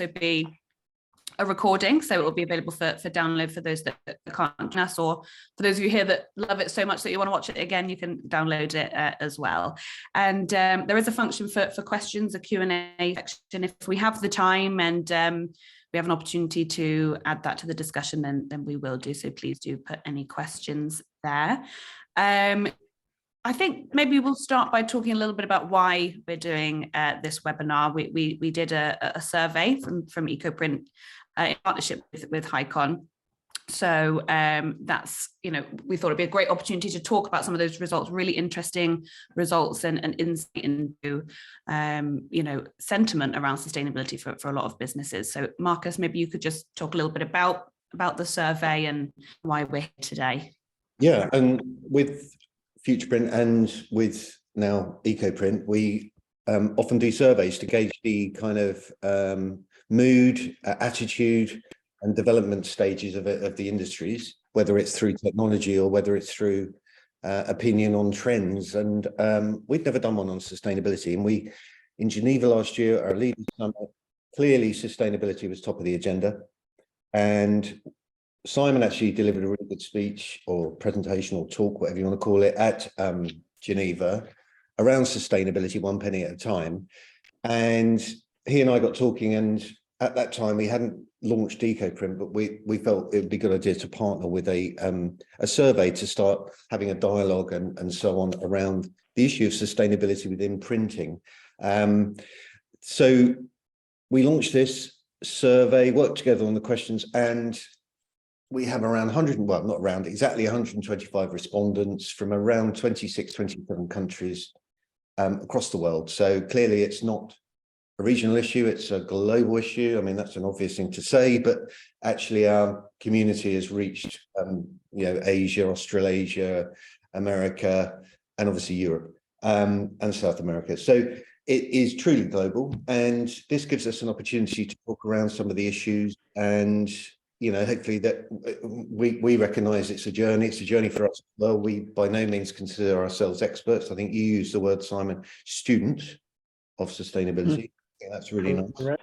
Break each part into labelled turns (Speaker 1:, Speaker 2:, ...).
Speaker 1: be a recording, so it will be available for download for those that can't join us, or for those of you here that love it so much that you want to watch it again, you can download it as well. And there is a function for questions, a Q&A section if we have the time, and we have an opportunity to add that to the discussion, then we will do so. Please do put any questions there. I think maybe we'll start by talking a little bit about why we're doing this webinar. We did a survey from EcoPrint in partnership with Highcon. So that's, we thought it'd be a great opportunity to talk about some of those results, really interesting results and insight into, sentiment around sustainability for a lot of businesses. So Marcus, maybe you could just talk a little bit about the survey and why we're here today.
Speaker 2: Yeah, and with FuturePrint and with now EcoPrint, we often do surveys to gauge the kind of mood, attitude and development stages of the industries, whether it's through technology or whether it's through opinion on trends. And we'd never done one on sustainability. And in Geneva last year, our leaders summit, clearly sustainability was top of the agenda. And Simon actually delivered a really good speech or presentation or talk, whatever you want to call it, at Geneva around sustainability, one penny at a time. And he and I got talking, and at that time we hadn't launched EcoPrint, but we felt it would be a good idea to partner with a survey to start having a dialogue and so on around the issue of sustainability within printing. So we launched this survey, worked together on the questions, and we have around 125 respondents from around 26, 27 countries across the world. So clearly it's not a regional issue, it's a global issue. I mean, that's an obvious thing to say, but actually our community has reached, Asia, Australasia, America, and obviously Europe and South America. So it is truly global, and this gives us an opportunity to talk around some of the issues, and hopefully that we recognize it's a journey for us. Well, we by no means consider ourselves experts. I think you used the word, Simon, student of sustainability. Yeah, that's really nice. Right.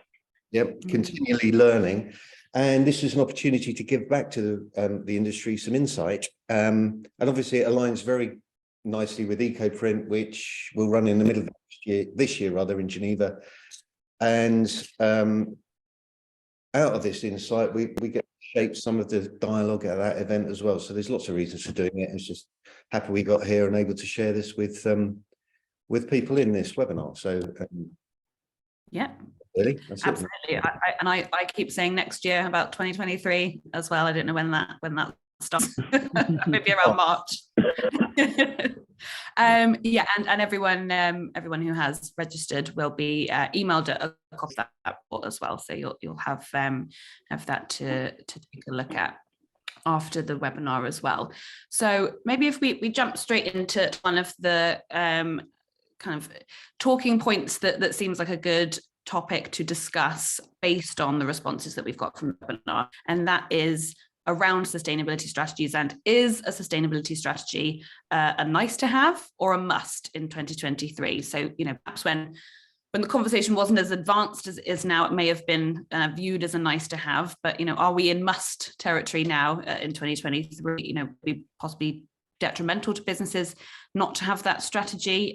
Speaker 2: Yep, continually learning. And this is an opportunity to give back to the industry some insight. And obviously it aligns very nicely with EcoPrint, which will run in the middle of this year in Geneva. And out of this insight, we get to shape some of the dialogue at that event as well. So there's lots of reasons for doing it. It's just happy we got here and able to share this with people in this webinar. So
Speaker 1: yeah,
Speaker 2: really,
Speaker 1: absolutely. I keep saying next year, about 2023 as well. I don't know when that starts. Maybe around March. Yeah, and everyone who has registered will be emailed a copy of that report as well. So you'll have that to take a look at after the webinar as well. So maybe if we jump straight into one of the kind of talking points that seems like a good topic to discuss based on the responses that we've got from the webinar, and that is around sustainability strategies. And is a sustainability strategy a nice to have or a must in 2023? So, perhaps when the conversation wasn't as advanced as it is now, it may have been viewed as a nice to have, but, are we in must territory now in 2023? Be possibly detrimental to businesses not to have that strategy.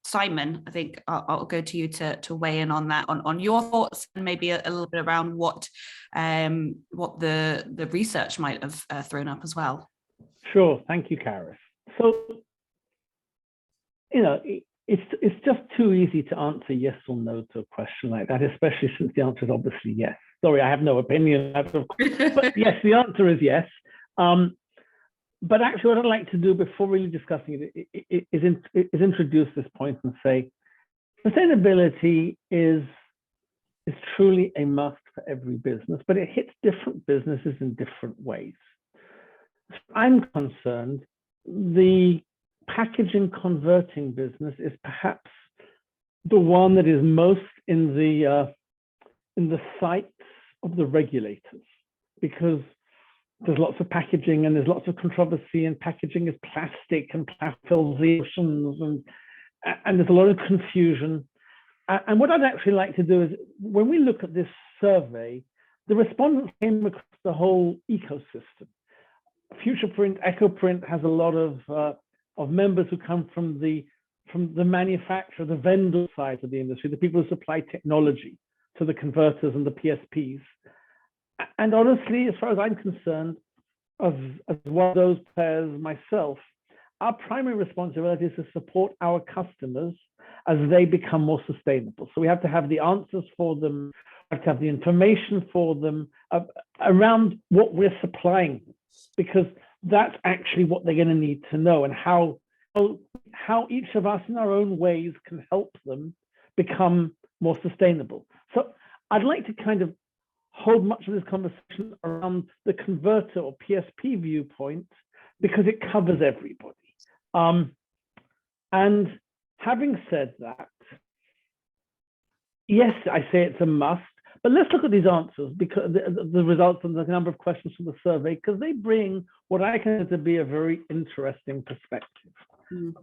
Speaker 1: Simon, I think I'll go to you to weigh in on that, on your thoughts, and maybe a little bit around what the research might have thrown up as well.
Speaker 3: Sure, thank you, Karis. So, it's just too easy to answer yes or no to a question like that, especially since the answer is obviously yes. Sorry, I have no opinion, but yes, the answer is yes. But actually, what I'd like to do before really discussing it is introduce this point and say, sustainability is truly a must for every business, but it hits different businesses in different ways. As I'm concerned, the packaging converting business is perhaps the one that is most in the sights of the regulators, because there's lots of packaging and there's lots of controversy, and packaging is plastic and fills the oceans, and there's a lot of confusion. And what I'd actually like to do is, when we look at this survey, the respondents came across the whole ecosystem. FuturePrint, EcoPrint has a lot of members who come from the manufacturer, the vendor side of the industry, the people who supply technology to the converters and the PSPs. And honestly, as far as I'm concerned, as one of those players myself, our primary responsibility is to support our customers as they become more sustainable. So we have to have the answers for them, we have to have the information for them around what we're supplying, because that's actually what they're going to need to know, and how each of us in our own ways can help them become more sustainable. So I'd like to kind of hold much of this conversation around the converter or PSP viewpoint, because it covers everybody. And having said that, yes, I say it's a must, but let's look at these answers, because the results and the number of questions from the survey, because they bring what I consider to be a very interesting perspective. Mm.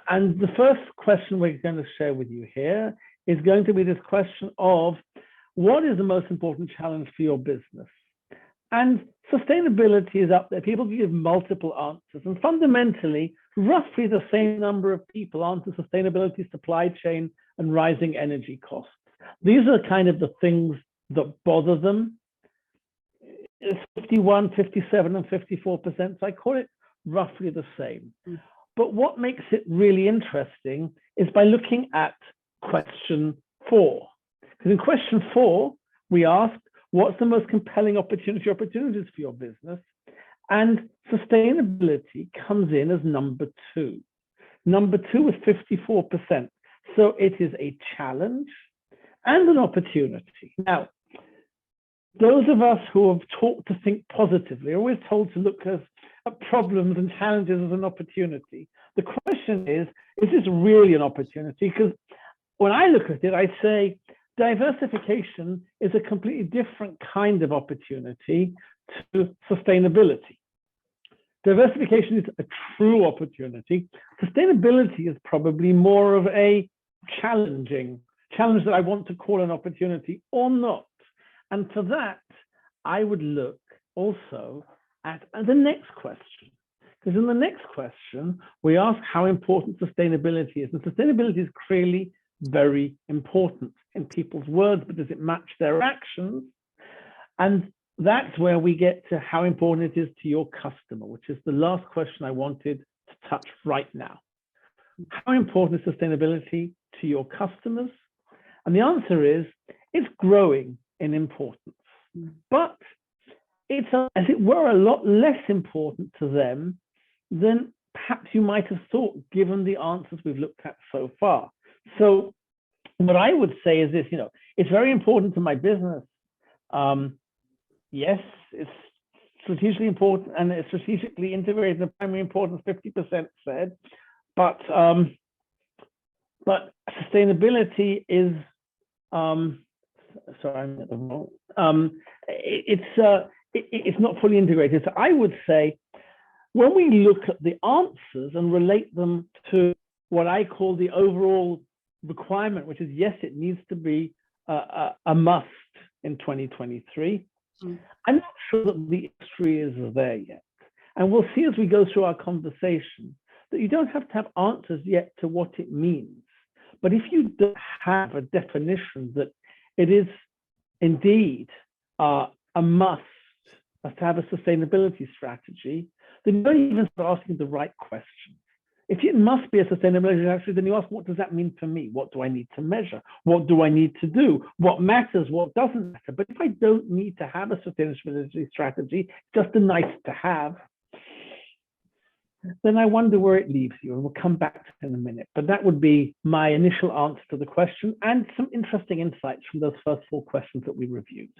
Speaker 3: And the first question we're going to share with you here is going to be this question of, what is the most important challenge for your business? And sustainability is up there. People give multiple answers, and fundamentally, roughly the same number of people answer sustainability, supply chain, and rising energy costs. These are kind of the things that bother them. It's 51, 57, and 54%. So I call it roughly the same. Mm. But what makes it really interesting is by looking at question 4. Because in question 4, we asked, what's the most compelling opportunities for your business? And sustainability comes in as number 2. Number 2 is 54%. So it is a challenge and an opportunity. Now, those of us who have taught to think positively are always told to look at problems and challenges as an opportunity. The question is this really an opportunity? Because when I look at it, I say diversification is a completely different kind of opportunity to sustainability. Diversification is a true opportunity. Sustainability is probably more of a challenge that I want to call an opportunity or not. And for that, I would look also at the next question. Because in the next question, we ask how important sustainability is. And sustainability is clearly very important in people's words, but does it match their actions? And that's where we get to how important it is to your customer, which is the last question I wanted to touch right now. How important is sustainability to your customers? And the answer is, it's growing in importance, but it's, as it were, a lot less important to them than perhaps you might have thought, given the answers we've looked at so far. So what I would say is this, it's very important to my business. Yes, it's strategically important and it's strategically integrated in primary importance, 50% said, but sustainability is, sorry, I'm at the wrong, it's not fully integrated. So I would say, when we look at the answers and relate them to what I call the overall requirement, which is, yes, it needs to be a must in 2023. I'm not sure that the history is there yet. And we'll see as we go through our conversation that you don't have to have answers yet to what it means. But if you don't have a definition that it is indeed a must to have a sustainability strategy, then you don't even start asking the right questions. If it must be a sustainability strategy, then you ask, what does that mean for me? What do I need to measure? What do I need to do? What matters? What doesn't matter? But if I don't need to have a sustainability strategy, just a nice to have, then I wonder where it leaves you. And we'll come back to it in a minute. But that would be my initial answer to the question, and some interesting insights from those first 4 questions that we reviewed.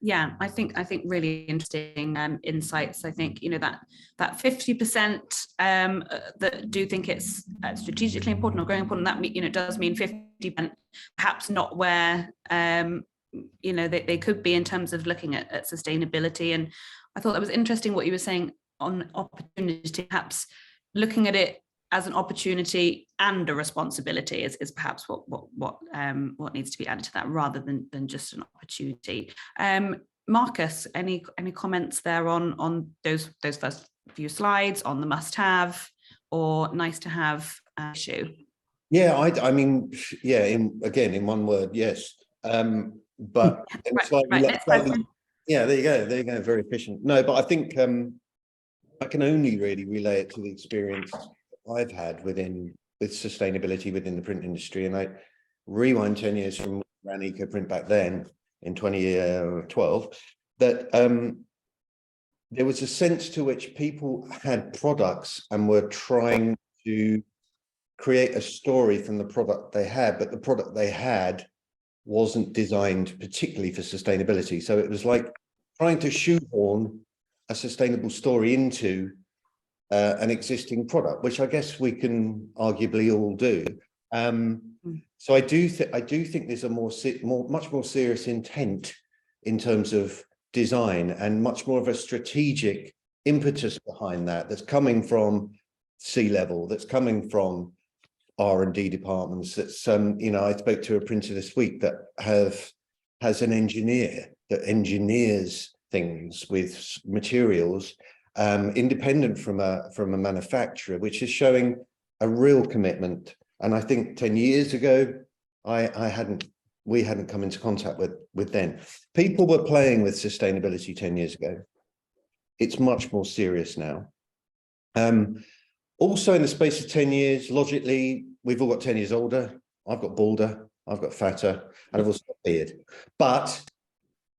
Speaker 1: Yeah, I think really interesting insights. I think that 50% that do think it's strategically important or growing important, that does mean 50% perhaps not where they could be in terms of looking at sustainability. And I thought that was interesting what you were saying on opportunity, perhaps looking at it as an opportunity and a responsibility is perhaps what needs to be added to that, rather than just an opportunity. Marcus, any comments there on those first few slides, on the must-have or nice-to-have issue?
Speaker 2: Yeah, I mean, yeah, in one word, yes. But yeah, there you go, very efficient. No, but I think I can only really relay it to the experience I've had with sustainability within the print industry. And I rewind 10 years from around EcoPrint back then in 2012, that there was a sense to which people had products and were trying to create a story from the product they had, but the product they had wasn't designed particularly for sustainability. So it was like trying to shoehorn a sustainable story into an existing product, which I guess we can arguably all do. So I do think there's a much more serious intent in terms of design, and much more of a strategic impetus behind that, that's coming from C-level, that's coming from R&D departments. That's I spoke to a printer this week that has an engineer that engineers things with materials independent from a manufacturer, which is showing a real commitment. And I think 10 years ago, we hadn't come into contact with then. People were playing with sustainability 10 years ago. It's much more serious now. Also, in the space of 10 years, logically, we've all got 10 years older. I've got balder, I've got fatter, and I've also got a beard. But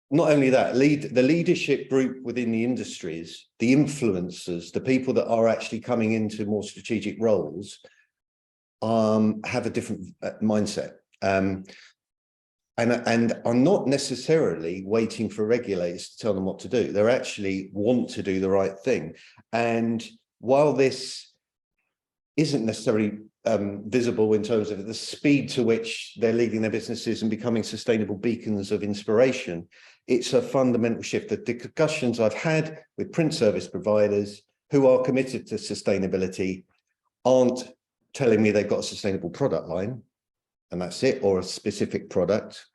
Speaker 2: not only that, the leadership group within the industries, the influencers, the people that are actually coming into more strategic roles, have a different mindset. And are not necessarily waiting for regulators to tell them what to do. They actually want to do the right thing. And while this isn't necessarily visible in terms of the speed to which they're leading their businesses and becoming sustainable beacons of inspiration, it's a fundamental shift. The discussions I've had with print service providers who are committed to sustainability aren't telling me they've got a sustainable product line and that's it, or a specific product.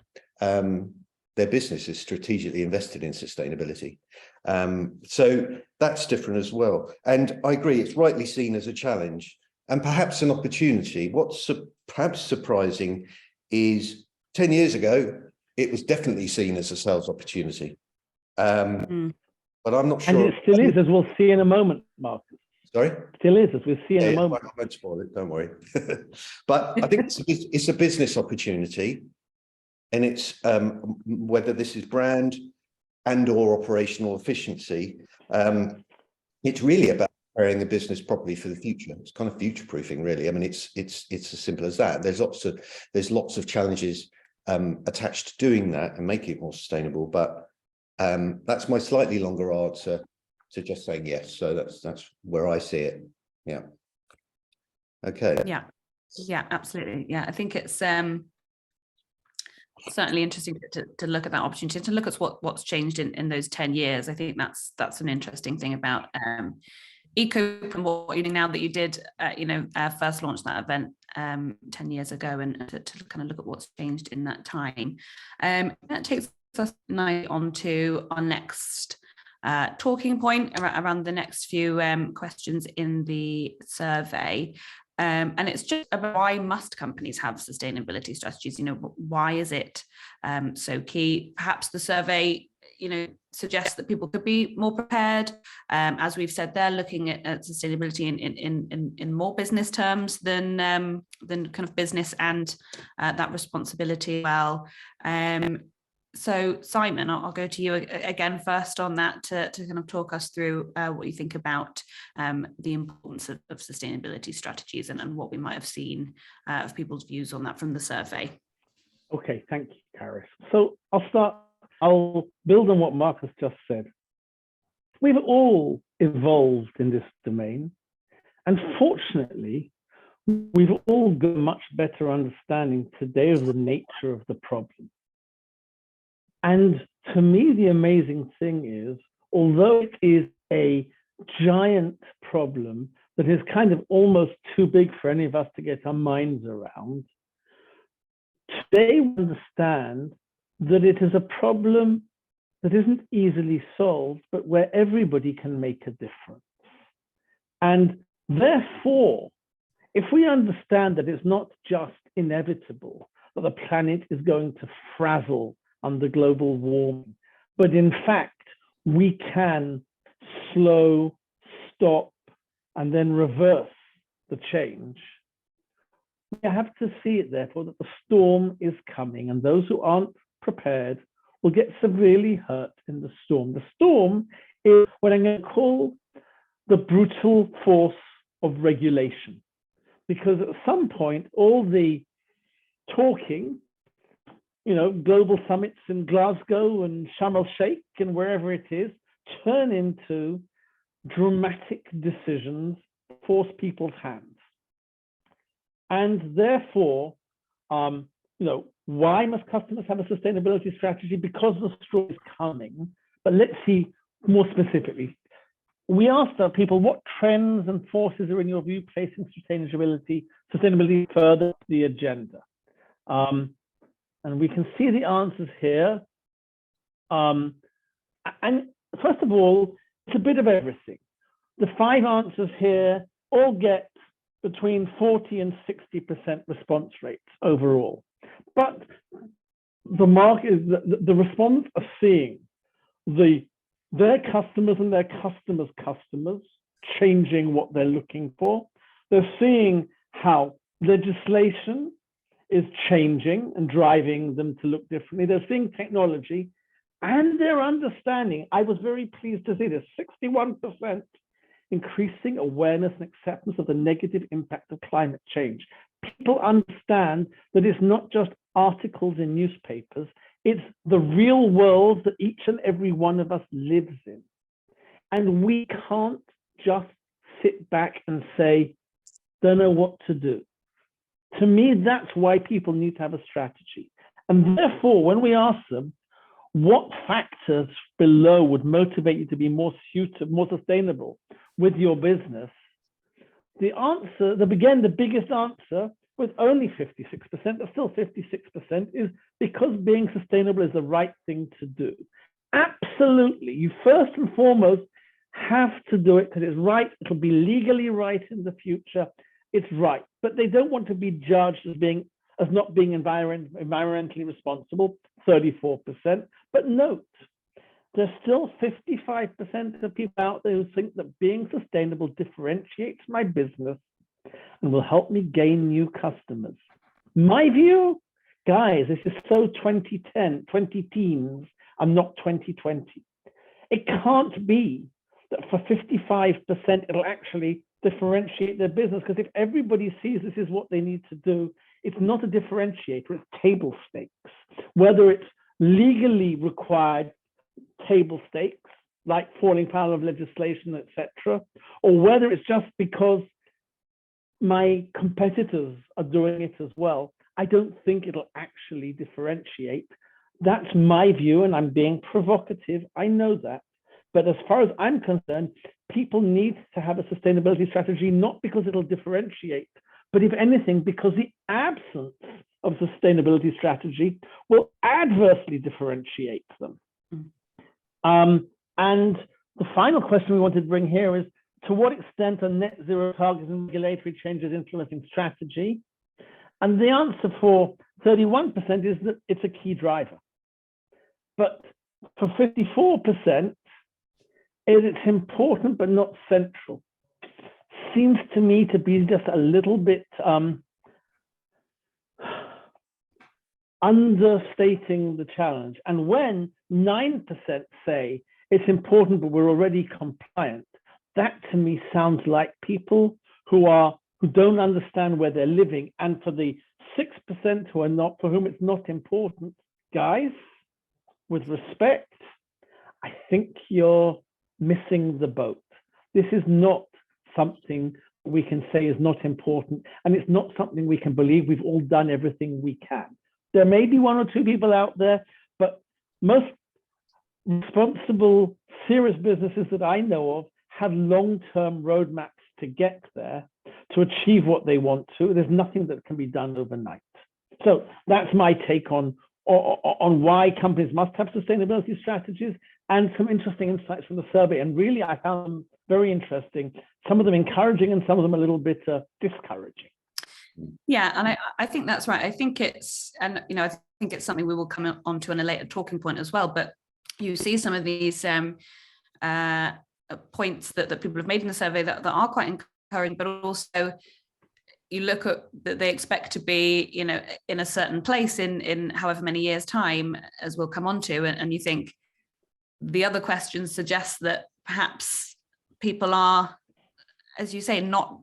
Speaker 2: Their business is strategically invested in sustainability. So that's different as well. And I agree, it's rightly seen as a challenge and perhaps an opportunity. What's perhaps surprising is 10 years ago, it was definitely seen as a sales opportunity. But I'm not sure.
Speaker 3: And it still is, as we'll see in a moment, Marcus.
Speaker 2: Sorry?
Speaker 3: Still is, as we'll see in a moment.
Speaker 2: I won't spoil it, don't worry. But I think it's a business opportunity, and it's whether this is brand and or operational efficiency, it's really about preparing the business properly for the future. It's kind of future proofing, really. I mean, it's as simple as that. There's lots of challenges attached to doing that and making it more sustainable. But that's my slightly longer answer to just saying yes. So that's where I see it. Yeah. Okay.
Speaker 1: Yeah, absolutely. Yeah, I think it's certainly interesting to look at that opportunity, to look at what's changed in those 10 years. I think that's an interesting thing about EcoPrint, what you're doing now, that you did first launch that event 10 years ago, and to kind of look at what's changed in that time. That takes us now on to our next talking point around the next few questions in the survey. And it's just about, why must companies have sustainability strategies? Why is it so key? Perhaps the survey, suggests that people could be more prepared. As we've said, they're looking at sustainability in more business terms than kind of business and that responsibility as well. So Simon, I'll go to you again first on that to kind of talk us through what you think about the importance of sustainability strategies and what we might have seen of people's views on that from the survey.
Speaker 3: Okay, thank you, Karis. So I'll build on what Marcus just said. We've all evolved in this domain, and fortunately, we've all got a much better understanding today of the nature of the problem. And to me, the amazing thing is, although it is a giant problem that is kind of almost too big for any of us to get our minds around. Today, we understand that it is a problem that isn't easily solved, but where everybody can make a difference. And therefore, if we understand that it's not just inevitable that the planet is going to frazzle under global warming, but in fact, we can slow, stop, and then reverse the change, we have to see it, therefore, that the storm is coming, and those who aren't prepared will get severely hurt in the storm. The storm is what I'm going to call the brutal force of regulation, because at some point, all the talking, global summits in Glasgow and Sharm el-Sheikh and wherever it is, turn into dramatic decisions, force people's hands. And therefore, why must customers have a sustainability strategy? Because the storm is coming. But let's see more specifically. We asked our people, what trends and forces are in your view placing sustainability further up the agenda? And we can see the answers here. And first of all, it's a bit of everything. The 5 answers here all get between 40 and 60% response rates overall. But the market is the respondents are seeing their customers and their customers' customers changing what they're looking for. They're seeing how legislation is changing and driving them to look differently. They're seeing technology, and they're understanding. I was very pleased to see this 61% increasing awareness and acceptance of the negative impact of climate change. People understand that it's not just articles in newspapers, it's the real world that each and every one of us lives in. And we can't just sit back and say, don't know what to do. To me, that's why people need to have a strategy. And therefore, when we ask them, what factors below would motivate you to be more sustainable with your business? The answer, the biggest answer, with only 56%, but still 56%, is because being sustainable is the right thing to do. Absolutely. You first and foremost have to do it because it's right. It'll be legally right in the future. It's right. But they don't want to be judged as not being environmentally responsible, 34%. But note, there's still 55% of people out there who think that being sustainable differentiates my business and will help me gain new customers. My view, guys, this is so 2010, 20 teens, and not 2020. It can't be that for 55%, it'll actually differentiate their business, because if everybody sees this is what they need to do, it's not a differentiator, it's table stakes. Whether it's legally required table stakes, like falling foul of legislation, etc., or whether it's just because my competitors are doing it as well, I don't think it'll actually differentiate. That's my view, and I'm being provocative, I know that. But as far as I'm concerned, people need to have a sustainability strategy, not because it'll differentiate, but if anything, because the absence of sustainability strategy will adversely differentiate them. And the final question we wanted to bring here is, to what extent are net zero targets and regulatory changes influencing strategy? And the answer for 31% is that it's a key driver. But for 54%, it's important but not central. Seems to me to be just a little bit understating the challenge. And when 9% say it's important but we're already compliant, that to me sounds like people who don't understand where they're living. And for the 6% who are not, for whom it's not important, guys, with respect, I think you're missing the boat. This is not something we can say is not important, and it's not something we can believe we've all done everything we can. There may be 1 or 2 people out there, but most responsible, serious businesses that I know of have long-term roadmaps to get there, to achieve what they want to. There's nothing that can be done overnight. So that's my take on why companies must have sustainability strategies, and some interesting insights from the survey. And really, I found them very interesting. Some of them encouraging, and some of them a little bit discouraging.
Speaker 1: Yeah, and I think that's right. I think it's, and I think it's something we will come on to in a later talking point as well. But you see some of these points that people have made in the survey that are quite encouraging, but also you look at that they expect to be, in a certain place in however many years' time, as we'll come on to, and you think the other questions suggest that perhaps people are, as you say, not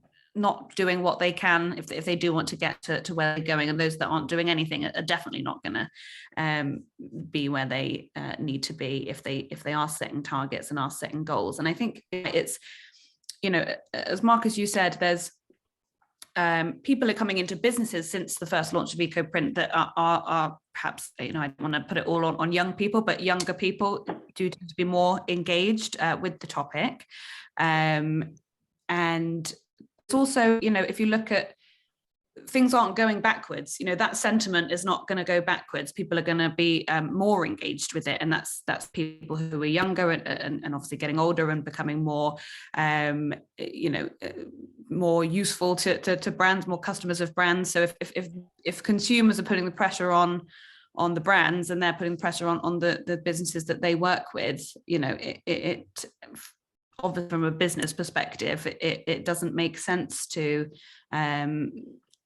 Speaker 1: doing what they can if they do want to get to where they're going, and those that aren't doing anything are definitely not going to be where they need to be if they are setting targets and are setting goals. And I think it's, as Marcus, you said, there's people are coming into businesses since the first launch of EcoPrint that are perhaps, I don't want to put it all on young people, but younger people do tend to be more engaged with the topic. And it's also, if you look at, things aren't going backwards, that sentiment is not going to go backwards. People are going to be more engaged with it, and that's people who are younger and obviously getting older and becoming more more useful to brands, more customers of brands. So if consumers are putting the pressure on the brands, and they're putting pressure on the businesses that they work with, it obviously from a business perspective, it doesn't make sense to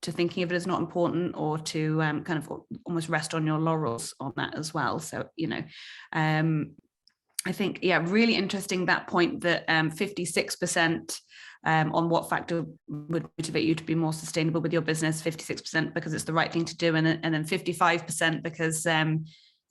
Speaker 1: thinking of it as not important, or to kind of almost rest on your laurels on that as well. So, I think, really interesting that point that 56% on what factor would motivate you to be more sustainable with your business, 56% because it's the right thing to do, and then 55% because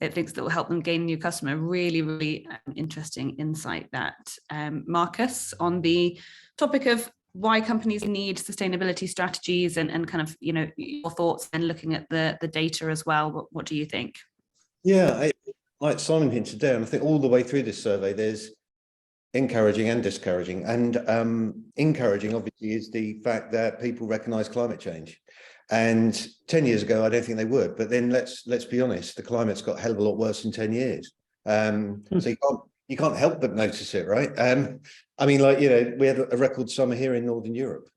Speaker 1: it thinks that will help them gain new customer. Really, really interesting insight that. Marcus, on the topic of why companies need sustainability strategies and kind of, your thoughts and looking at the data as well, what do you think?
Speaker 2: Yeah, like Simon hinted down, I think all the way through this survey, there's encouraging and discouraging. And encouraging, obviously, is the fact that people recognise climate change. And 10 years ago, I don't think they would. But then let's be honest, the climate's got a hell of a lot worse in 10 years. So you can't help but notice it, right? I mean, we had a record summer here in Northern Europe.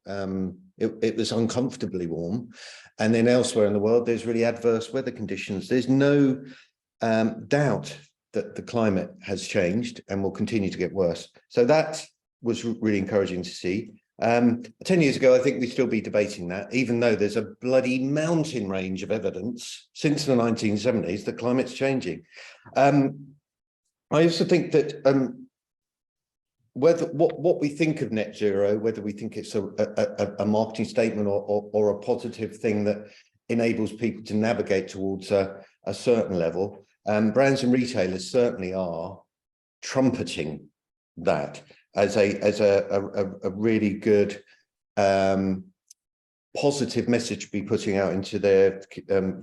Speaker 2: It was uncomfortably warm. And then elsewhere in the world, there's really adverse weather conditions. There's no doubt that the climate has changed and will continue to get worse. So that was really encouraging to see. 10 years ago, I think we'd still be debating that, even though there's a bloody mountain range of evidence since the 1970s that climate's changing. I also think that what we think of net zero, whether we think it's a marketing statement or a positive thing that enables people to navigate towards a certain level, brands and retailers certainly are trumpeting that as a really good positive message to be putting out into their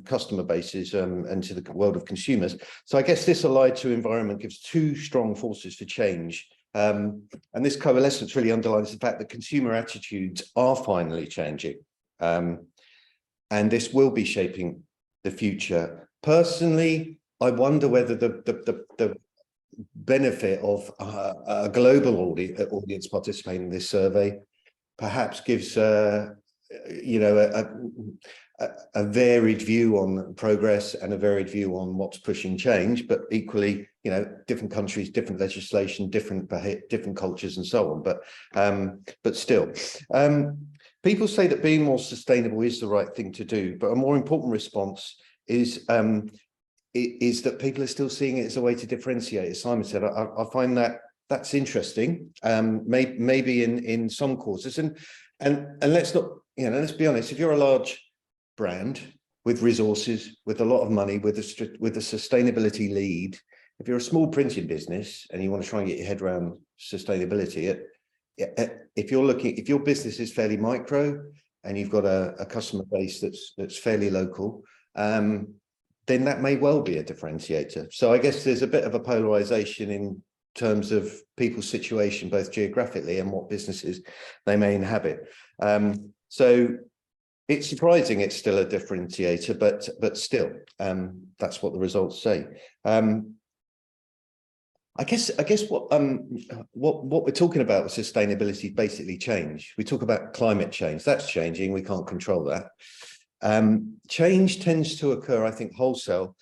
Speaker 2: customer bases and to the world of consumers. So I guess this allied to environment gives two strong forces for change. And this coalescence really underlines the fact that consumer attitudes are finally changing. And this will be shaping the future. Personally, I wonder whether the benefit of a global audience participating in this survey perhaps gives a varied view on progress and a varied view on what's pushing change, but equally, different countries, different legislation, different cultures and so on. But still, people say that being more sustainable is the right thing to do, but a more important response is that people are still seeing it as a way to differentiate. As Simon said, I find that's interesting, maybe in some causes. And let's not, let's be honest, if you're a large brand with resources, with a lot of money, with a sustainability lead, if you're a small printing business and you want to try and get your head around sustainability, if your business is fairly micro and you've got a customer base that's fairly local, then that may well be a differentiator. So I guess there's a bit of a polarization terms of people's situation, both geographically and what businesses they may inhabit. So it's surprising it's still a differentiator, but still, that's what the results say. I guess what we're talking about with sustainability is basically change. We talk about climate change. That's changing. We can't control that. Change tends to occur, I think, wholesale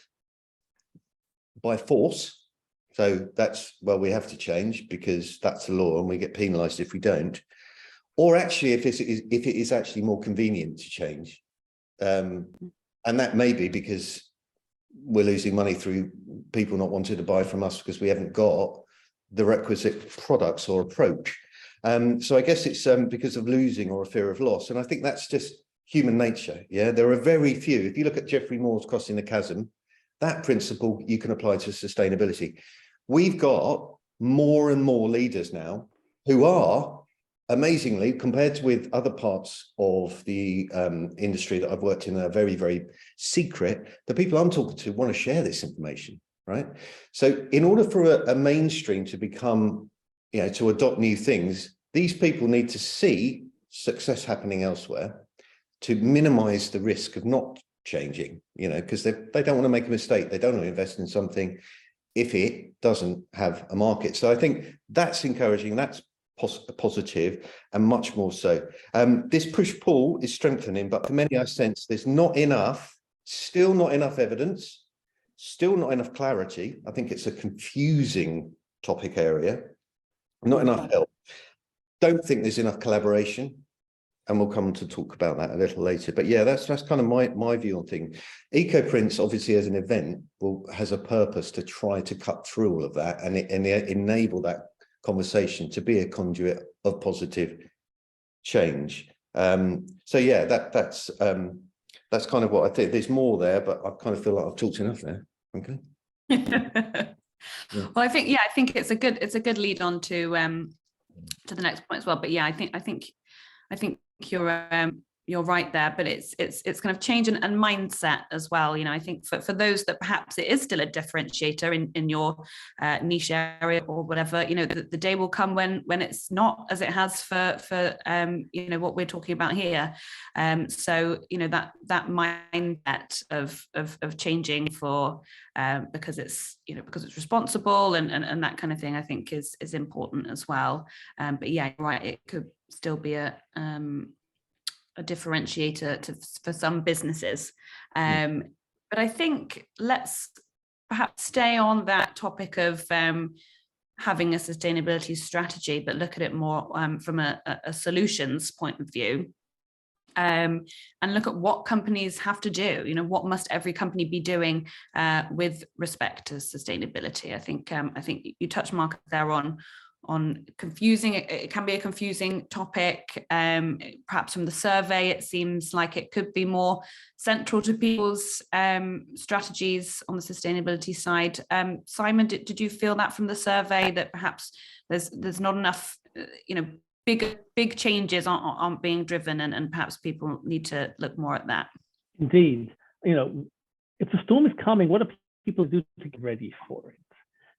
Speaker 2: by force. So that's, well, we have to change because that's the law and we get penalised if we don't. Or actually, if it is actually more convenient to change. And that may be because we're losing money through people not wanting to buy from us because we haven't got the requisite products or approach. So I guess it's because of losing or a fear of loss. And I think that's just human nature. Yeah, there are very few. If you look at Geoffrey Moore's Crossing the Chasm, that principle you can apply to sustainability. We've got more and more leaders now who are, amazingly, compared with other parts of the industry that I've worked in, that are very, very secret, the people I'm talking to want to share this information, right? So in order for a mainstream to become, to adopt new things, these people need to see success happening elsewhere to minimize the risk of not changing, because they don't want to make a mistake. They don't want to invest in something if it doesn't have a market. So I think that's encouraging. That's positive, and much more so. This push-pull is strengthening, but for many I sense there's still not enough evidence, still not enough clarity. I think it's a confusing topic area, not enough help. Don't think there's enough collaboration, and we'll come to talk about that a little later. But yeah, that's kind of my view on things. EcoPrints, obviously, as an event, has a purpose to try to cut through all of that and enable that conversation to be a conduit of positive change. So yeah, that's kind of what I think. There's more there, but I kind of feel like I've talked enough there. Okay.
Speaker 1: Well, I think it's a good lead on to the next point as well. But yeah, I think you're right there, but it's kind of change and mindset as well. I think for those that perhaps it is still a differentiator in your niche area or whatever, the day will come when it's not, as it has for what we're talking about here. So that mindset of changing for because it's responsible and that kind of thing, I think is important as well. But yeah, right, it could still be a differentiator for some businesses. But I think let's perhaps stay on that topic of having a sustainability strategy, but look at it more from a solutions point of view. And look at what companies have to do. What must every company be doing with respect to sustainability? I think you touched, Mark, there on confusing. It can be a confusing topic. Perhaps from the survey, it seems like it could be more central to people's strategies on the sustainability side. Simon, did you feel that from the survey, that perhaps there's not enough, big changes aren't being driven, and perhaps people need to look more at that?
Speaker 3: Indeed. If the storm is coming, what do people do to get ready for it?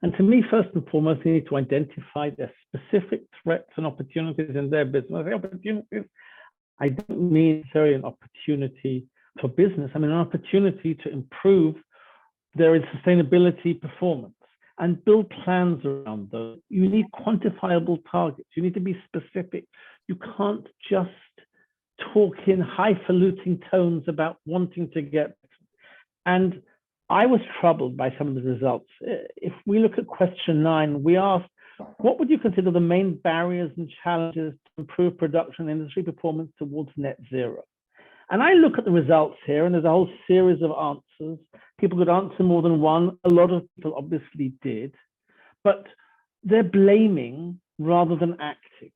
Speaker 3: And to me, first and foremost, they need to identify their specific threats and opportunities in their business. When I say opportunities, I don't mean necessarily an opportunity for business. I mean an opportunity to improve their sustainability performance and build plans around those. You need quantifiable targets. You need to be specific. You can't just talk in highfalutin tones about wanting to get. And I was troubled by some of the results. If we look at question 9, we asked, what would you consider the main barriers and challenges to improve production and industry performance towards net zero? And I look at the results here, and there's a whole series of answers. People could answer more than one. A lot of people obviously did, but they're blaming rather than acting.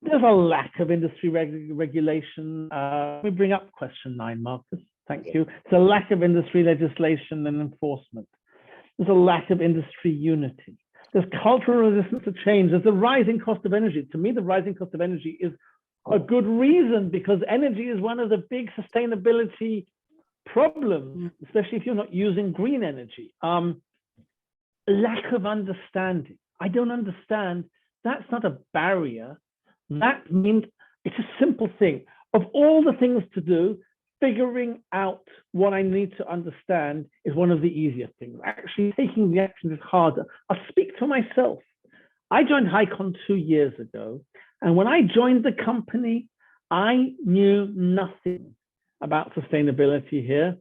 Speaker 3: There's a lack of industry regulation. Let me bring up question 9, Marcus. Thank you. It's a lack of industry legislation and enforcement. There's a lack of industry unity. There's cultural resistance to change. There's the rising cost of energy. To me, the rising cost of energy is a good reason, because energy is one of the big sustainability problems, especially if you're not using green energy. Lack of understanding. I don't understand. That's not a barrier. That means it's a simple thing. Of all the things to do, figuring out what I need to understand is one of the easier things. Actually, taking the action is harder. I'll speak for myself. I joined Highcon 2 years ago, and when I joined the company, I knew nothing about sustainability here.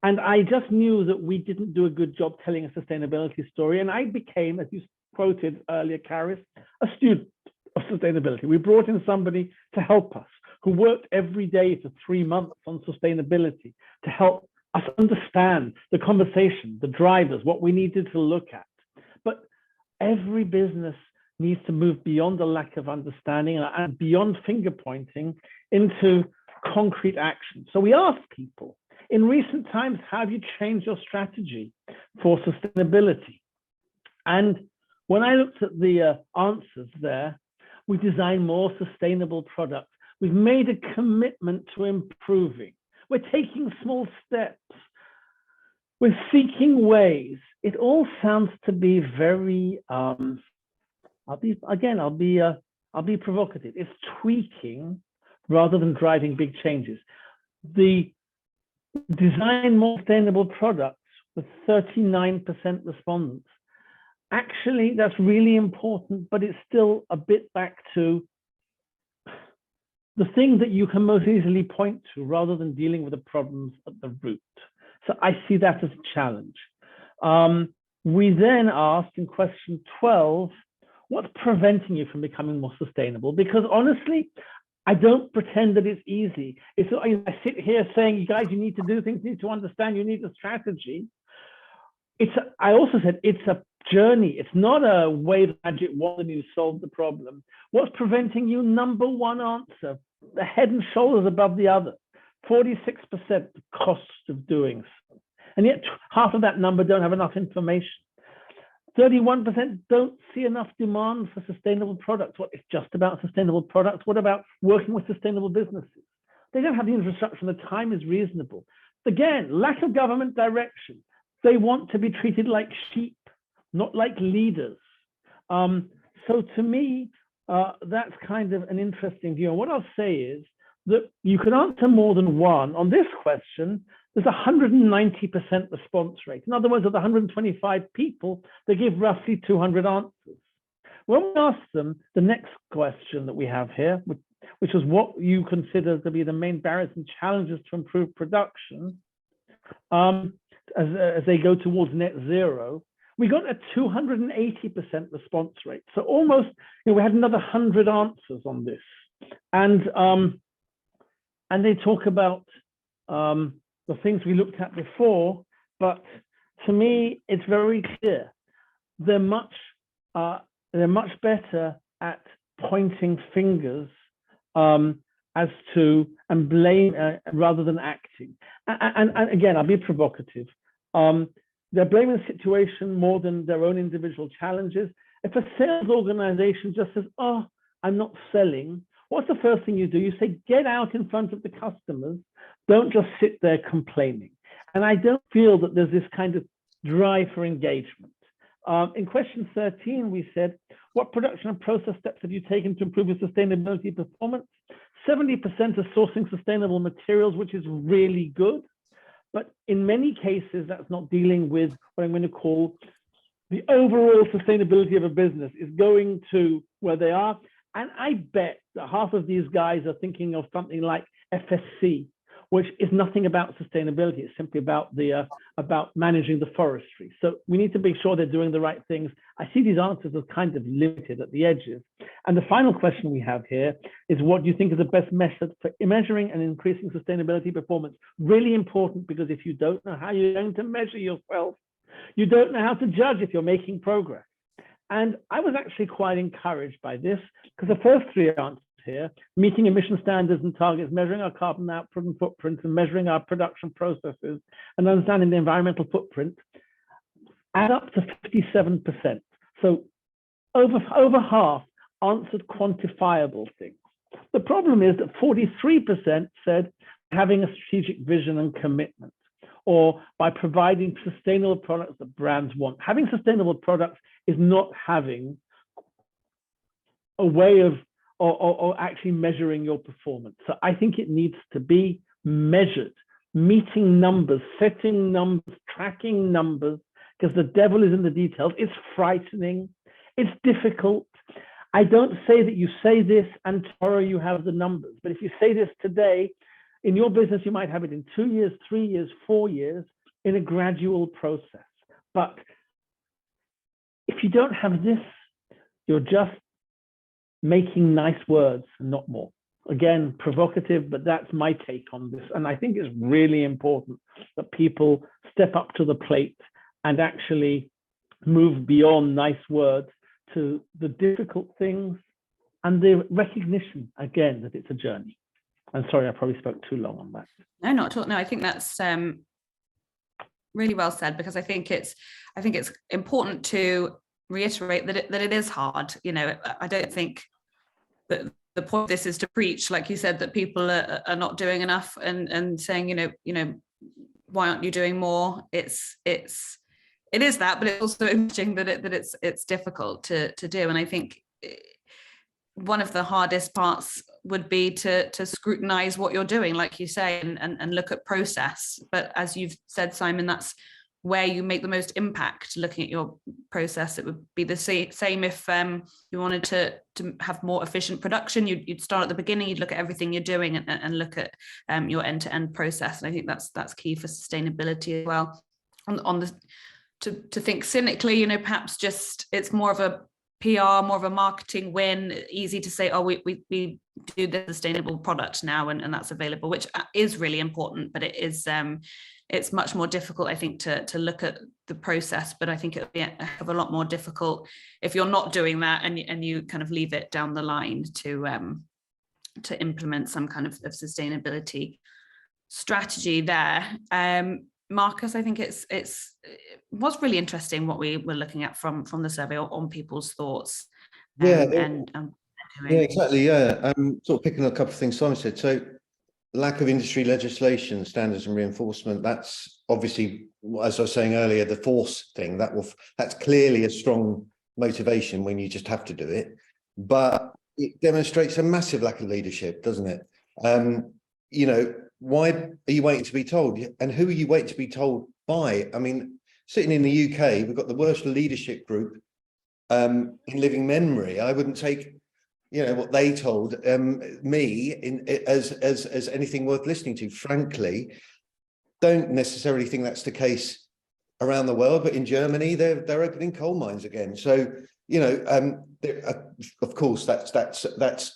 Speaker 3: And I just knew that we didn't do a good job telling a sustainability story. And I became, as you quoted earlier, Karis, a student of sustainability. We brought in somebody to help us, who worked every day for 3 months on sustainability to help us understand the conversation, the drivers, what we needed to look at. But every business needs to move beyond the lack of understanding and beyond finger pointing into concrete action. So we ask people, in recent times, how have you changed your strategy for sustainability? And when I looked at the answers there, we designed more sustainable products. We've made a commitment to improving. We're taking small steps. We're seeking ways. It all sounds to be very, I'll be provocative. It's tweaking rather than driving big changes. The design more sustainable products with 39% respondents. Actually, that's really important, but it's still a bit back to the thing that you can most easily point to rather than dealing with the problems at the root. So I see that as a challenge. We then asked in question 12, what's preventing you from becoming more sustainable? Because honestly, I don't pretend that it's easy. I sit here saying, you guys, you need to do things, you need to understand, you need a strategy. I also said it's a journey. It's not a wave magic wand and you solve the problem. What's preventing you? Number one answer, the head and shoulders above the other, 46% the cost of doing so. And yet half of that number don't have enough information. 31% don't see enough demand for sustainable products. What, it's just about sustainable products? What about working with sustainable businesses? They don't have the infrastructure and the time is reasonable. Again, lack of government direction. They want to be treated like sheep, not like leaders. So to me, that's kind of an interesting view. And what I'll say is that you can answer more than one. On this question, there's a 190% response rate. In other words, of the 125 people, they give roughly 200 answers. When we asked them the next question that we have here, which was what you consider to be the main barriers and challenges to improve production as they go towards net zero, we got a 280% response rate. So almost, we had another 100 answers on this. And they talk about the things we looked at before, but to me, it's very clear. They're much better at pointing fingers as to and blame rather than acting. And again, I'll be provocative. They're blaming the situation more than their own individual challenges. If a sales organization just says, oh, I'm not selling, what's the first thing you do? You say, get out in front of the customers. Don't just sit there complaining. And I don't feel that there's this kind of drive for engagement. In question 13, we said, what production and process steps have you taken to improve your sustainability performance? 70% are sourcing sustainable materials, which is really good. But in many cases, that's not dealing with what I'm going to call the overall sustainability of a business is going to where they are. And I bet that half of these guys are thinking of something like FSC, which is nothing about sustainability. It's simply about about managing the forestry. So we need to make sure they're doing the right things. I see these answers as kind of limited at the edges. And the final question we have here is, what do you think is the best method for measuring and increasing sustainability performance? Really important, because if you don't know how you're going to measure yourself, you don't know how to judge if you're making progress. And I was actually quite encouraged by this, because the first three answers here, meeting emission standards and targets, measuring our carbon output and footprint, and measuring our production processes, and understanding the environmental footprint, add up to 57%. So over half answered quantifiable things. The problem is that 43% said having a strategic vision and commitment, or by providing sustainable products that brands want. Having sustainable products is not having a way of or actually measuring your performance. So I think it needs to be measured, meeting numbers, setting numbers, tracking numbers, because the devil is in the details. It's frightening. It's difficult. I don't say that you say this and tomorrow you have the numbers, but if you say this today, in your business, you might have it in 2 years, 3 years, 4 years, in a gradual process. But if you don't have this, you're just making nice words and not more. Again, provocative, but that's my take on this. And I think it's really important that people step up to the plate and actually move beyond nice words to the difficult things and the recognition, again, that it's a journey. I'm sorry, I probably spoke too long on that.
Speaker 1: No, not at all. No, I think that's really well said, because I think it's important to reiterate that it is hard. You know, I don't think that the point of this is to preach, like you said, that people are not doing enough and saying, you know, why aren't you doing more? It is that, but it's also acknowledging that it's difficult to do. And I think one of the hardest parts would be to scrutinize what you're doing, like you say, and look at process. But as you've said, Simon, that's where you make the most impact. Looking at your process, it would be the same if you wanted to have more efficient production. You'd start at the beginning, you'd look at everything you're doing and look at your end-to-end process. And I think that's key for sustainability as well. To think cynically, you know, perhaps just it's more of a PR, more of a marketing win. Easy to say, oh, we do the sustainable product now, and that's available, which is really important, but it is it's much more difficult, I think, to look at the process. But I think it'll be a lot more difficult if you're not doing that and you kind of leave it down the line to implement some kind of sustainability strategy there. Marcus, I think it was really interesting what we were looking at from the survey on people's thoughts.
Speaker 2: Yeah, exactly. Yeah, sort of picking on a couple of things Simon said. So, lack of industry legislation, standards and reinforcement. That's obviously, as I was saying earlier, the force thing. That's clearly a strong motivation when you just have to do it. But it demonstrates a massive lack of leadership, doesn't it? You know, why are you waiting to be told? And who are you waiting to be told by? I mean, sitting in the UK, we've got the worst leadership group in living memory. I wouldn't take, you know, what they told me as anything worth listening to. Frankly, don't necessarily think that's the case around the world, but in Germany, they're opening coal mines again. So, you know, of course, that's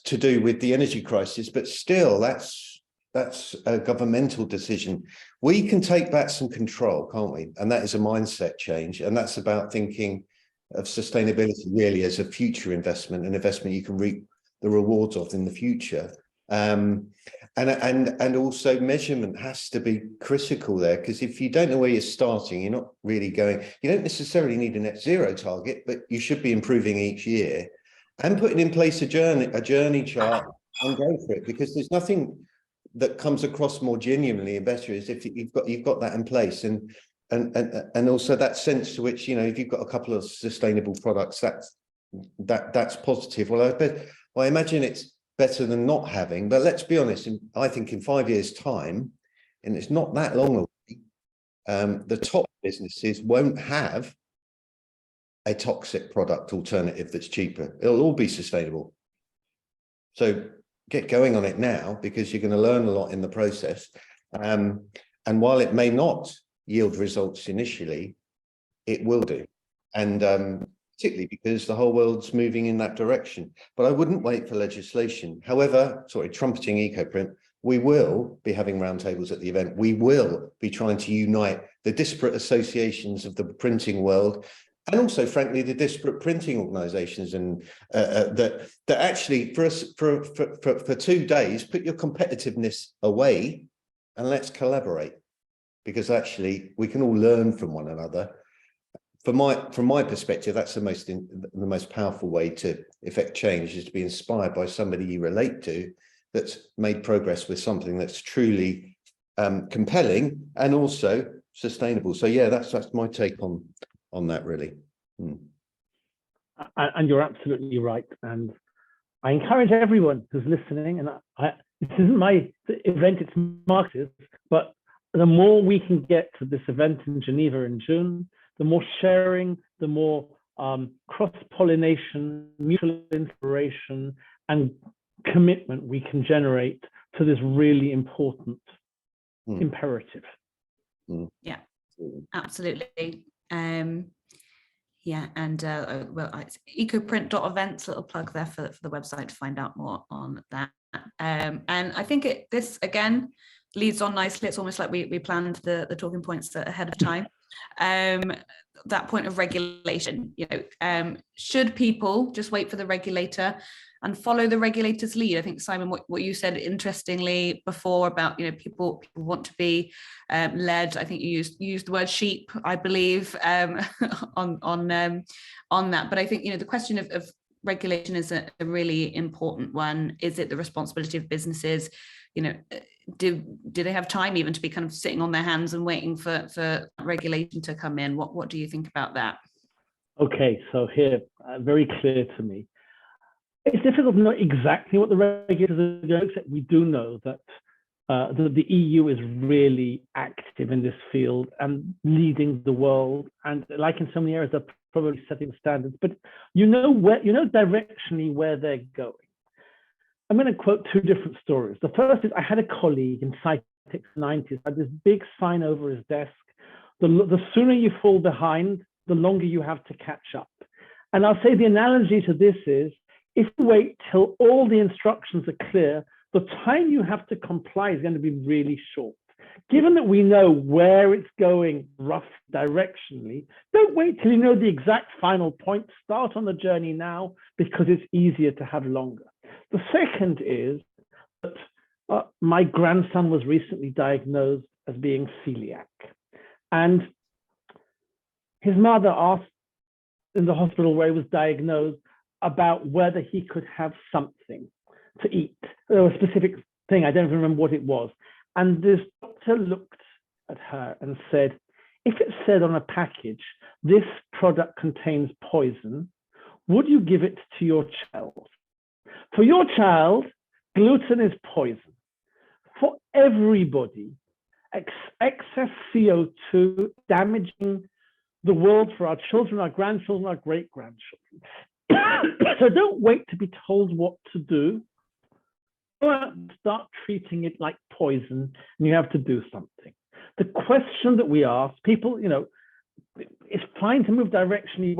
Speaker 2: to do with the energy crisis, but still, that's a governmental decision. We can take back some control, can't we? And that is a mindset change. And that's about thinking of sustainability really as a future investment, an investment you can reap the rewards of in the future. And also measurement has to be critical there, because if you don't know where you're starting, you're not really going, you don't necessarily need a net zero target, but you should be improving each year and putting in place a journey chart and go for it, because there's nothing that comes across more genuinely and better is if you've got that in place, and also that sense to which, you know, if you've got a couple of sustainable products, that's positive. Well, I imagine it's better than not having, but let's be honest, I think in 5 years' time, and it's not that long away, the top businesses won't have a toxic product alternative that's cheaper. It'll all be sustainable. So get going on it now, because you're going to learn a lot in the process. And while it may not yield results initially, it will do. And particularly because the whole world's moving in that direction. But I wouldn't wait for legislation. However, trumpeting EcoPrint, we will be having roundtables at the event. We will be trying to unite the disparate associations of the printing world, and also, frankly, the disparate printing organisations, and that actually, for us, for 2 days, put your competitiveness away and let's collaborate, because actually we can all learn from one another. From my perspective, that's the most powerful way to effect change, is to be inspired by somebody you relate to that's made progress with something that's truly compelling and also sustainable. So yeah, that's my take on that, really.
Speaker 3: And you're absolutely right. And I encourage everyone who's listening, and this isn't my event, it's Marcus, but the more we can get to this event in Geneva in June, the more sharing, the more cross-pollination, mutual inspiration, and commitment we can generate to this really important imperative.
Speaker 1: Yeah, absolutely. Yeah, and well, it's ecoprint.events, little plug there for the website to find out more on that. And I think this again leads on nicely. It's almost like we planned the talking points ahead of time. That point of regulation, should people just wait for the regulator and follow the regulator's lead? I think, Simon, what you said interestingly before about, people want to be led. I think you used the word sheep, I believe, on that. But I think, the question of regulation is a really important one. Is it the responsibility of businesses? Do they have time even to be kind of sitting on their hands and waiting for regulation to come in? What do you think about that?
Speaker 3: Okay, so here, very clear to me. It's difficult to know exactly what the regulators are going to, except we do know that the EU is really active in this field and leading the world. And like in so many areas, they're probably setting standards, but directionally where they're going. I'm going to quote two different stories. The first is I had a colleague in Cytec 90s, had this big sign over his desk. The sooner you fall behind, the longer you have to catch up. And I'll say the analogy to this is, if you wait till all the instructions are clear, the time you have to comply is going to be really short. Given that we know where it's going rough directionally, don't wait till you know the exact final point. Start on the journey now, because it's easier to have longer. The second is that my grandson was recently diagnosed as being celiac. And his mother asked in the hospital where he was diagnosed about whether he could have something to eat, or a specific thing, I don't even remember what it was. And this doctor looked at her and said, if it said on a package, this product contains poison, would you give it to your child? For your child, gluten is poison. For everybody, excess CO2 damaging the world for our children, our grandchildren, our great-grandchildren. So don't wait to be told what to do. Go out and start treating it like poison, and you have to do something. The question that we ask people, it's fine to move directionally,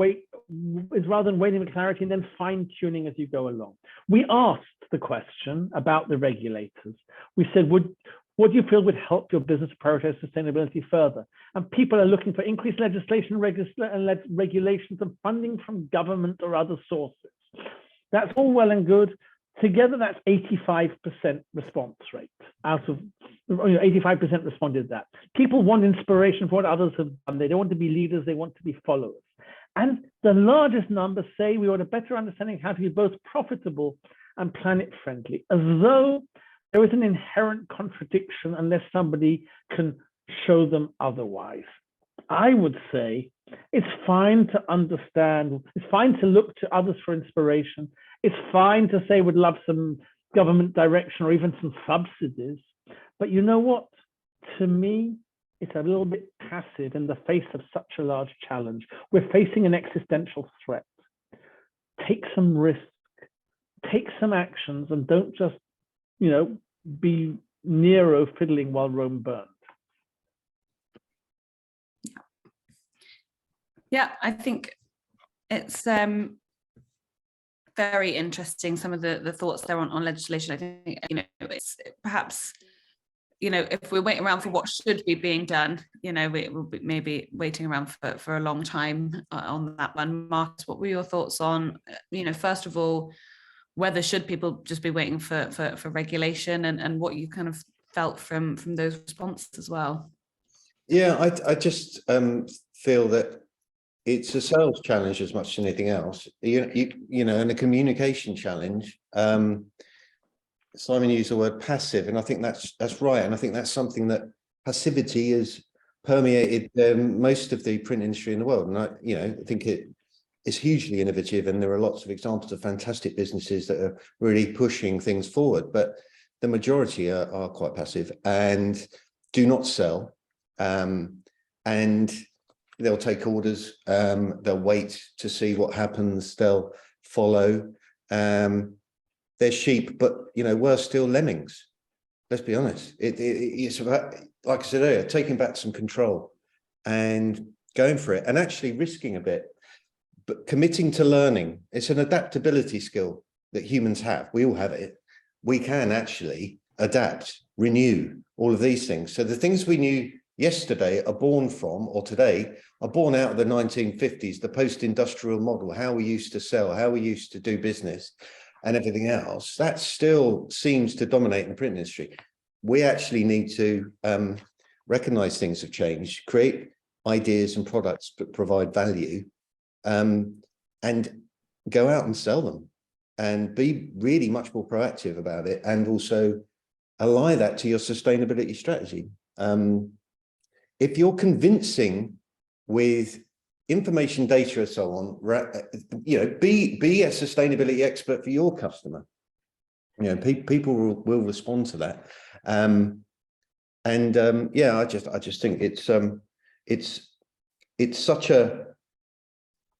Speaker 3: is rather than waiting for clarity and then fine-tuning as you go along. We asked the question about the regulators. We said, what do you feel would help your business prioritize sustainability further? And people are looking for increased legislation and regulations and funding from government or other sources. That's all well and good. Together, that's 85% response rate. Out of 85% responded that. People want inspiration for what others have done. They don't want to be leaders, they want to be followers. And the largest numbers say we want a better understanding how to be both profitable and planet friendly, as though there is an inherent contradiction unless somebody can show them otherwise. I would say it's fine to understand, it's fine to look to others for inspiration. It's fine to say we'd love some government direction or even some subsidies. But you know what? To me, it's a little bit passive in the face of such a large challenge. We're facing an existential threat. Take some risk, take some actions, and don't just, be Nero fiddling while Rome burned.
Speaker 1: Yeah, I think it's very interesting, some of the thoughts there on legislation. I think, it's perhaps, if we're waiting around for what should be being done, we will be maybe waiting around for a long time on that one. Marcus, what were your thoughts on, first of all, whether should people just be waiting for regulation, and what you kind of felt from those responses as well?
Speaker 2: Yeah, I just feel that it's a sales challenge as much as anything else, and a communication challenge. Simon used the word passive, and I think that's right. And I think that's something that passivity has permeated most of the print industry in the world. And I think is hugely innovative, and there are lots of examples of fantastic businesses that are really pushing things forward, but the majority are quite passive and do not sell, and they'll take orders, they'll wait to see what happens, they'll follow. They're sheep, but we're still lemmings. Let's be honest. It's about, like I said earlier, taking back some control and going for it, and actually risking a bit, but committing to learning. It's an adaptability skill that humans have. We all have it. We can actually adapt, renew, all of these things. So the things we knew yesterday are born from, or today, are born out of the 1950s, the post-industrial model, how we used to sell, how we used to do business, and everything else. That still seems to dominate in the print industry. We actually need to recognize things have changed, create ideas and products that provide value, and go out and sell them, and be really much more proactive about it, and also ally that to your sustainability strategy. If you're convincing with information, data, and so on, be a sustainability expert for your customer. People will respond to that. Yeah, I just think it's such a, I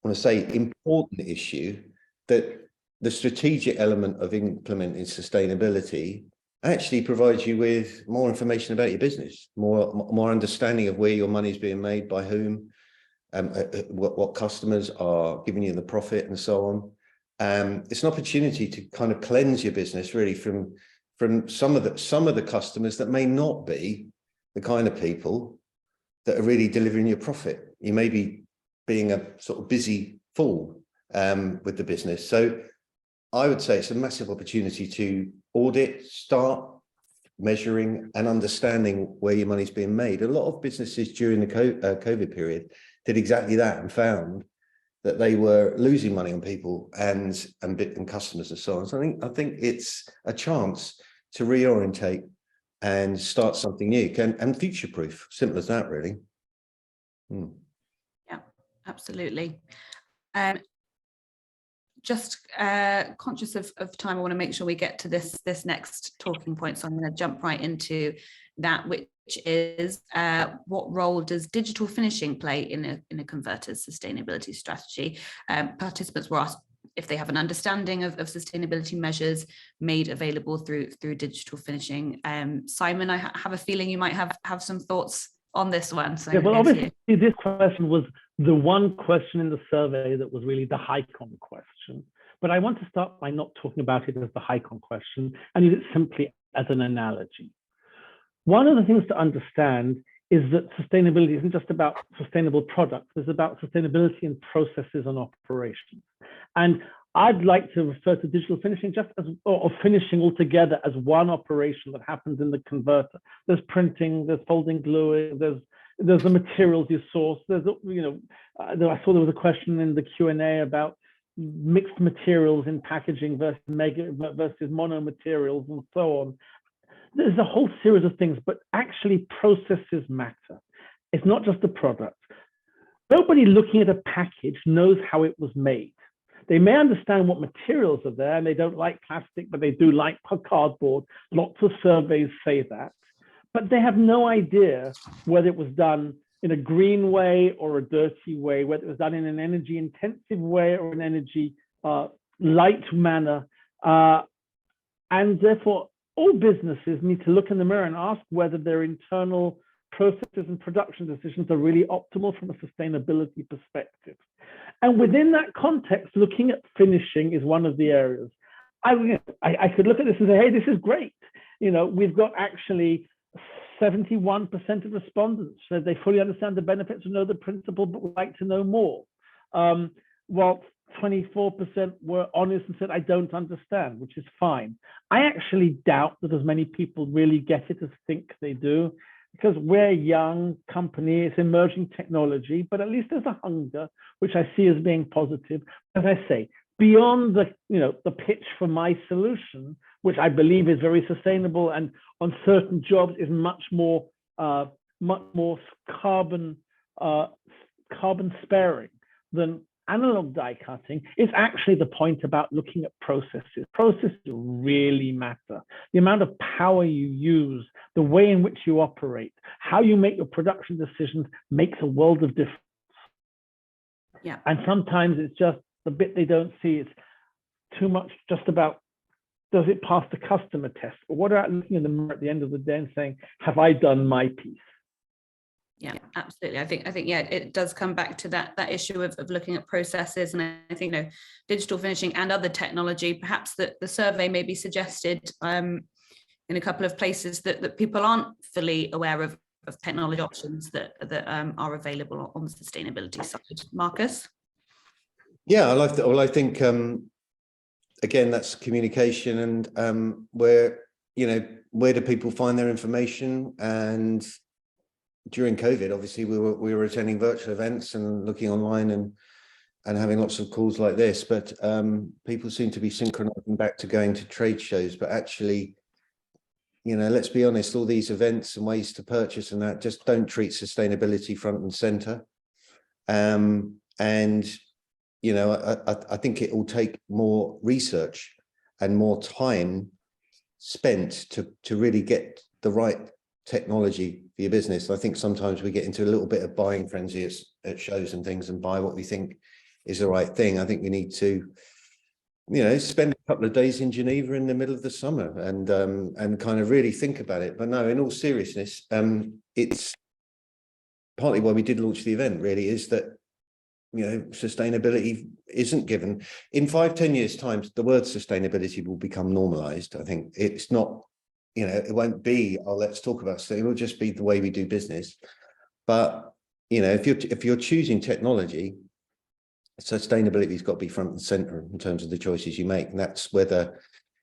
Speaker 2: want to say, important issue that the strategic element of implementing sustainability actually provides you with more information about your business, more understanding of where your money is being made, by whom, what customers are giving you the profit, and so on. It's an opportunity to kind of cleanse your business really from some of the customers that may not be the kind of people that are really delivering your profit. You may be being a sort of busy fool with the business. So I would say it's a massive opportunity to audit, start measuring and understanding where your money's being made. A lot of businesses during the COVID period did exactly that, and found that they were losing money on people and customers and so on. So I think it's a chance to reorientate and start something new and future-proof. Simple as that, really.
Speaker 1: Yeah, absolutely. Just conscious of time, I want to make sure we get to this next talking point. So I'm going to jump right into that, which is what role does digital finishing play in a converter's sustainability strategy? Participants were asked if they have an understanding of sustainability measures made available through digital finishing. Simon, I have a feeling you might have some thoughts on this one. So
Speaker 3: yeah, well, obviously this question was the one question in the survey that was really the Highcon question. But I want to start by not talking about it as the Highcon question and use it simply as an analogy. One of the things to understand is that sustainability isn't just about sustainable products, it's about sustainability in processes and operations. And I'd like to refer to digital finishing just as, or finishing altogether, as one operation that happens in the converter. There's printing, there's folding gluing, there's the materials you source. There's, I saw there was a question in the Q&A about mixed materials in packaging versus mono materials and so on. There's a whole series of things, but actually processes matter. It's not just the product. Nobody looking at a package knows how it was made. They may understand what materials are there, and they don't like plastic, but they do like cardboard. Lots of surveys say that, but they have no idea whether it was done in a green way or a dirty way, whether it was done in an energy intensive way or an energy light manner. And therefore, all businesses need to look in the mirror and ask whether their internal processes and production decisions are really optimal from a sustainability perspective. And within that context, looking at finishing is one of the areas. I could look at this and say, hey, this is great. We've got actually 71% of respondents said they fully understand the benefits and know the principle, but would like to know more. While 24% were honest and said, I don't understand, which is fine. I actually doubt that as many people really get it as think they do, because we're a young company, it's emerging technology, but at least there's a hunger, which I see as being positive. As I say, beyond the pitch for my solution, which I believe is very sustainable and on certain jobs is much more carbon sparing than analog die cutting, it's actually the point about looking at processes. Processes really matter. The amount of power you use, the way in which you operate, how you make your production decisions makes a world of difference.
Speaker 1: Yeah.
Speaker 3: And sometimes it's just the bit they don't see. It's too much just about, does it pass the customer test? Or what about looking in the mirror at the end of the day and saying, have I done my piece?
Speaker 1: Yeah, absolutely. I think yeah, it does come back to that issue of looking at processes, and I think, you know, digital finishing and other technology. Perhaps that the survey may be suggested in a couple of places that people aren't fully aware of technology options that are available on the sustainability side. Marcus?
Speaker 2: Yeah, I like that. Well, I think again, that's communication, and where do people find their information? And during COVID, obviously, we were attending virtual events and looking online and having lots of calls like this. But people seem to be synchronizing back to going to trade shows. But actually, let's be honest, all these events and ways to purchase and that just don't treat sustainability front and center. And I think it will take more research and more time spent to really get the right technology for your business. I think sometimes we get into a little bit of buying frenzy at shows and things and buy what we think is the right thing. I think we need to, spend a couple of days in Geneva in the middle of the summer and kind of really think about it. But no, in all seriousness, it's partly why we did launch the event, really, is that sustainability isn't given. In 5-10 years' time, the word sustainability will become normalized. I think it's not, it won't be, oh, let's talk about it. It will just be the way we do business. But, if you're choosing technology, sustainability's got to be front and center in terms of the choices you make. And that's whether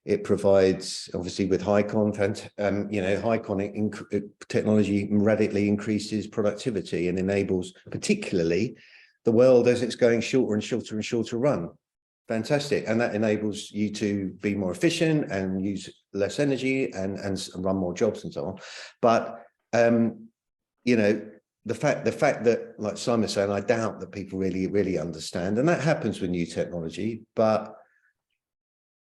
Speaker 2: it provides, obviously with Highcon, Highcon technology radically increases productivity and enables particularly the world as it's going shorter and shorter and shorter run. Fantastic. And that enables you to be more efficient and use less energy and run more jobs and so on. But, the fact that, like Simon was saying, I doubt that people really understand. And that happens with new technology. But,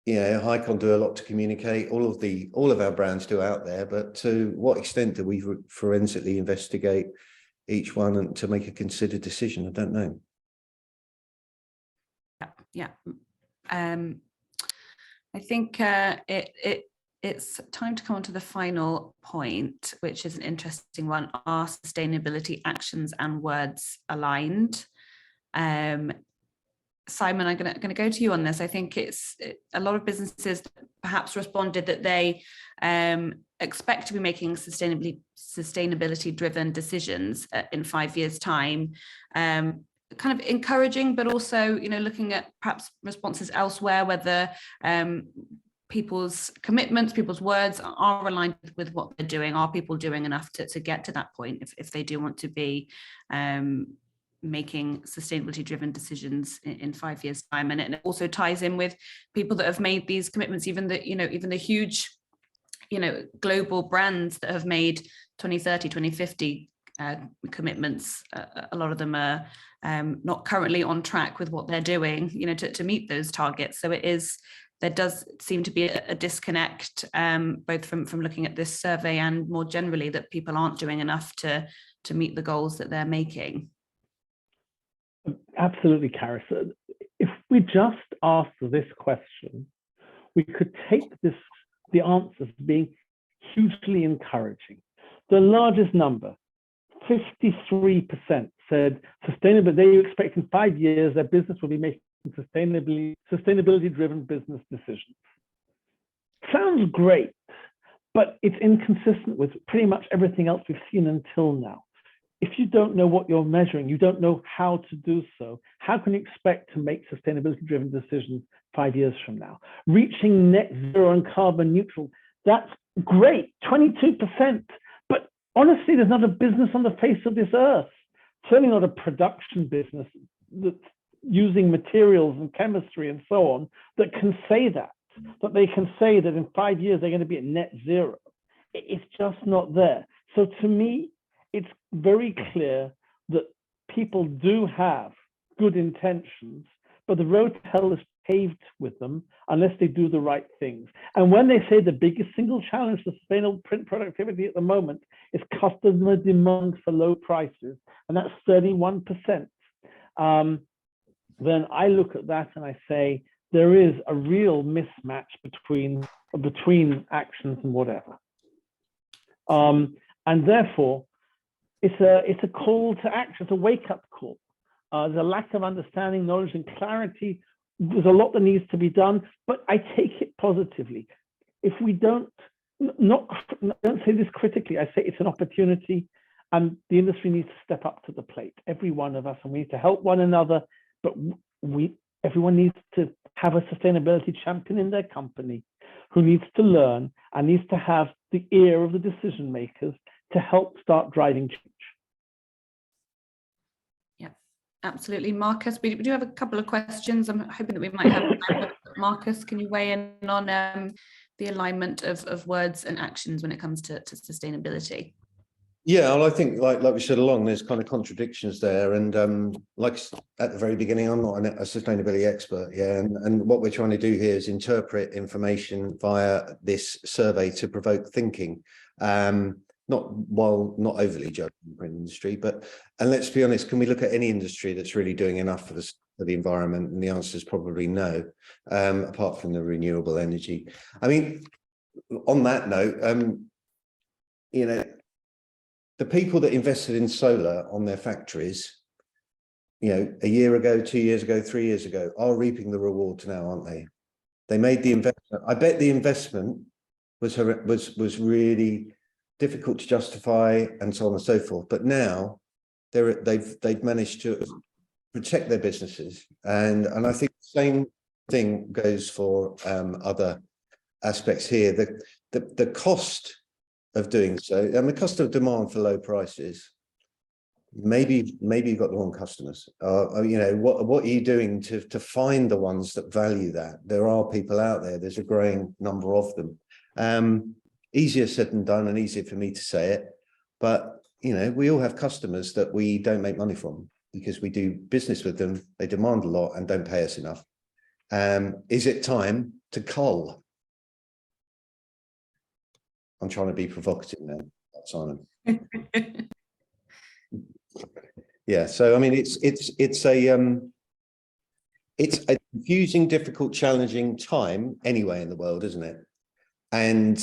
Speaker 2: Highcon do a lot to communicate. All of our brands do out there. But to what extent do we forensically investigate each one and to make a considered decision? I don't know.
Speaker 1: Yeah. I think it's time to come on to the final point, which is an interesting one. Are sustainability actions and words aligned? Simon, I'm going to go to you on this. I think a lot of businesses perhaps responded that they expect to be making sustainability driven decisions in 5 years' time. Kind of encouraging, but also, looking at perhaps responses elsewhere, whether people's commitments, people's words are aligned with what they're doing. Are people doing enough to get to that point if they do want to be making sustainability driven decisions in 5 years' time? And it also ties in with people that have made these commitments, even the huge, global brands that have made 2030, 2050 commitments. A lot of them are not currently on track with what they're doing, to meet those targets. So there does seem to be a disconnect, both from looking at this survey and more generally, that people aren't doing enough to meet the goals that they're making.
Speaker 3: Absolutely, Karis. If we just ask this question, we could take the answers being hugely encouraging. The largest number, 53%, said sustainable. They expect in 5 years their business will be making sustainability-driven business decisions. Sounds great, but it's inconsistent with pretty much everything else we've seen until now. If you don't know what you're measuring, you don't know how to do so, how can you expect to make sustainability-driven decisions 5 years from now? Reaching net zero and carbon neutral, that's great, 22%. But honestly, there's not a business on the face of this earth, certainly not a production business that's using materials and chemistry and so on, that can say that they can say that in 5 years they're going to be at net zero. It's just not there. So to me, it's very clear that people do have good intentions, but the road to hell is paved with them unless they do the right things. And when they say the biggest single challenge to sustainable print productivity at the moment is customer demand for low prices, and that's 31%, then I look at that and I say there is a real mismatch between actions and whatever. And therefore, it's a call to action, it's a wake-up call. There's a lack of understanding, knowledge, and clarity. There's a lot that needs to be done, but I take it positively. If we don't say this critically, I say it's an opportunity, and the industry needs to step up to the plate. Every one of us, and we need to help one another, but everyone needs to have a sustainability champion in their company who needs to learn and needs to have the ear of the decision makers to help start driving change.
Speaker 1: Yeah, absolutely. Marcus, we do have a couple of questions. I'm hoping that we might have time. Marcus, can you weigh in on the alignment of words and actions when it comes to sustainability?
Speaker 2: Yeah, well, I think like we said along, there's kind of contradictions there, and like at the very beginning, I'm not a sustainability expert, yeah, and what we're trying to do here is interpret information via this survey to provoke thinking, not overly judging the print industry, and let's be honest, can we look at any industry that's really doing enough for the environment? And the answer is probably no, apart from the renewable energy. I mean, on that note, you know, the people that invested in solar on their factories, you know, a year ago, 2 years ago, 3 years ago, are reaping the rewards now, aren't they? They made the investment. I bet the investment was really difficult to justify, and so on and so forth. But now they've managed to protect their businesses, and I think the same thing goes for other aspects here. The cost of doing so, and the cost of demand for low prices, maybe you've got the wrong customers. You know, what are you doing to find the ones that value that? There are people out there, there's a growing number of them. Easier said than done, and easier for me to say it, but you know, we all have customers that we don't make money from because we do business with them, they demand a lot and don't pay us enough. Is it time to cull? I'm trying to be provocative now, Simon. Yeah, so I mean, it's a confusing, difficult, challenging time anyway in the world, isn't it? And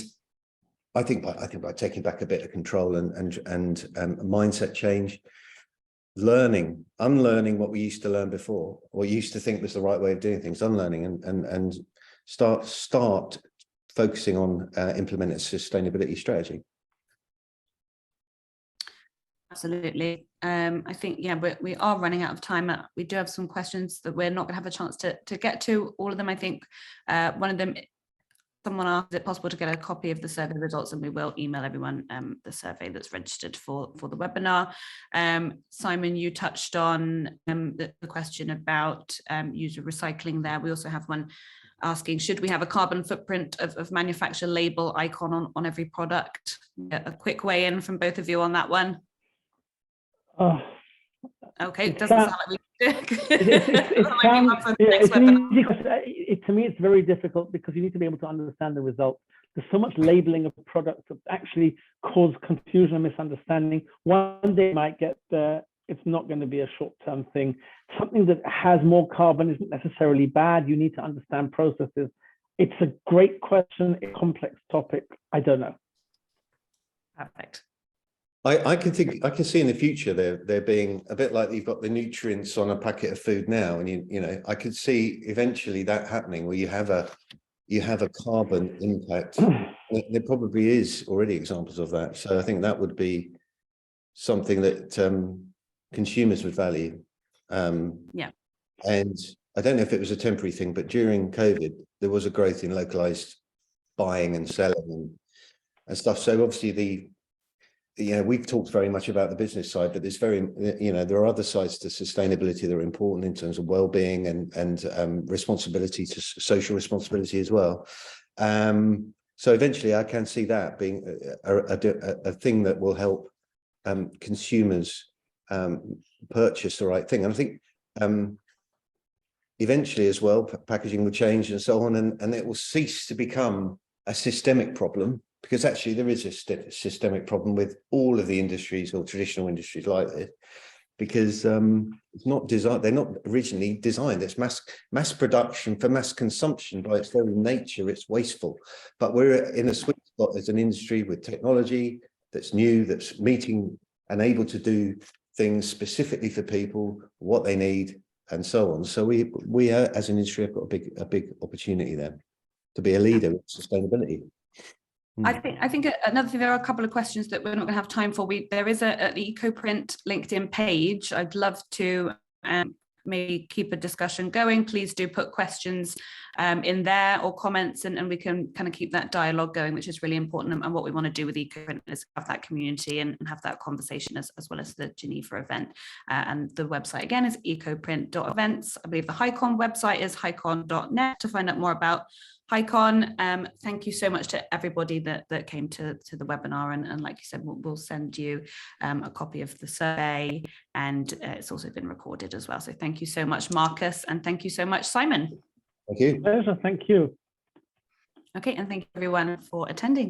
Speaker 2: I think by taking back a bit of control and mindset change, unlearning what we used to learn before, or used to think was the right way of doing things, unlearning and start focusing on implementing a sustainability strategy.
Speaker 1: Absolutely. I think, yeah, we are running out of time. We do have some questions that we're not going to have a chance to get to all of them. I think one of them, someone asked, is it possible to get a copy of the survey results? And we will email everyone the survey that's registered for the webinar. Simon, you touched on the question about user recycling there. We also have one asking, should we have a carbon footprint of manufacturer label icon on every product? A quick weigh in from both of you on that one. Okay, it doesn't sound like we
Speaker 3: to me, it's very difficult because you need to be able to understand the results. There's so much labeling of products that actually cause confusion and misunderstanding. One day might get there. It's not going to be a short-term thing. Something that has more carbon isn't necessarily bad. You need to understand processes. It's a great question, a complex topic. I don't know.
Speaker 1: Perfect.
Speaker 2: I can see in the future there being a bit like you've got the nutrients on a packet of food now, and you know, I could see eventually that happening where you have a carbon impact. There probably is already examples of that. So I think that would be something that consumers would value.
Speaker 1: Yeah.
Speaker 2: And I don't know if it was a temporary thing, but during COVID, there was a growth in localized buying and selling and stuff. So obviously we've talked very much about the business side, but there's there are other sides to sustainability that are important in terms of well-being and responsibility, to social responsibility as well. So eventually I can see that being a thing that will help consumers purchase the right thing. And I think eventually as well, packaging will change and so on, and it will cease to become a systemic problem, because actually there is a systemic problem with all of the industries or traditional industries like this, because it's not designed, they're not originally designed. It's mass production for mass consumption. By its very nature, it's wasteful. But we're in a sweet spot as an industry with technology that's new, that's meeting and able to do things specifically for people, what they need, and so on. So we as an industry have got a big opportunity there to be a leader in sustainability.
Speaker 1: I think another thing, there are a couple of questions that we're not going to have time for. There is an EcoPrint LinkedIn page. I'd love to maybe keep a discussion going. Please do put questions in there or comments, and we can kind of keep that dialogue going, which is really important. And what we want to do with EcoPrint is have that community and have that conversation as well as the Geneva event. And the website again is ecoprint.events. I believe the Highcon website is highcon.net to find out more about Highcon. Thank you so much to everybody that came to the webinar, and like you said, we'll send you a copy of the survey, and it's also been recorded as well. So thank you so much, Marcus, and thank you so much, Simon.
Speaker 2: Thank you.
Speaker 3: Pleasure. Thank you.
Speaker 1: Okay, and thank you everyone for attending.